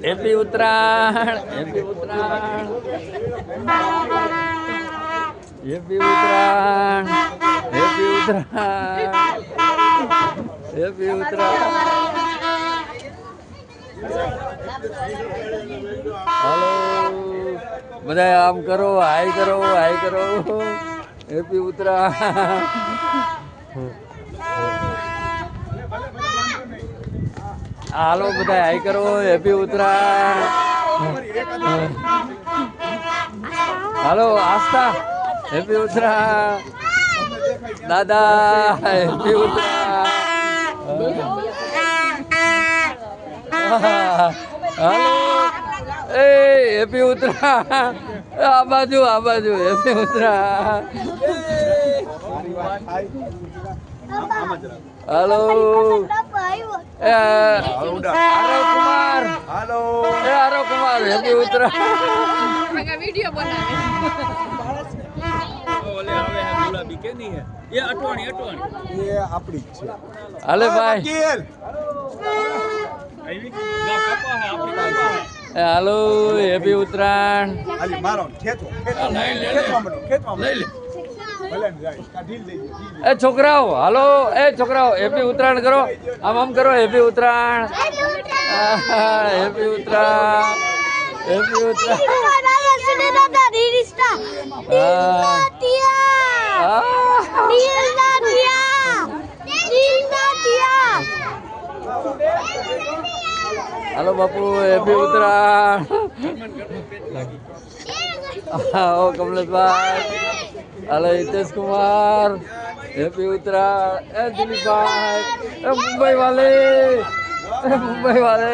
Happy Uttarayan, happy Uttarayan, happy Uttarayan, happy Uttarayan, happy Uttarayan. હાલો બધા આમ કરો, હાય કરો, હાય કરો. હેપી ઉત્તરાયણ. હાલો બધા હાય કરો. હેપી ઉત્તરાયણ. હાલો આસ્થા, હેપી ઉત્તરાયણ. દાદા હેપી ઉત્તરાયણ. હાલો એ હેપી ઉત્તરાયણ. આ બાજુ, આ બાજુ. હેપી ઉત્તરાયણ. હાલો એ આરવ કુમાર. હાલો એ આરવ કુમાર. હેપી ઉત્તરાયણ. વિડિયો બનાવે. ઓલે આવે હે ગુલાબી કે નહીં હે એ અટવાણી, અટવાણી એ આપડી જ છે. હાલે ભાઈ. હાલો હેપી ઉત્તરાયણ. એ છોકરાઓ, હાલો એ છોકરાઓ હેપી ઉત્તરાયણ કરો. આમ આમ કરો. Happy Uttarayan, happy Uttarayan, happy Uttarayan. હાલો બાપુ હેપી ઉત્તરાયણ. ઓ કમલેશભાઈ. હાલો હિતેશ કુમાર હેપી ઉત્તરાયણ. એ દિલીપભાઈ, એ મુંબઈ વાલે, એ મુંબઈ વાલે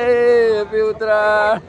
હેપી ઉત્તરાયણ.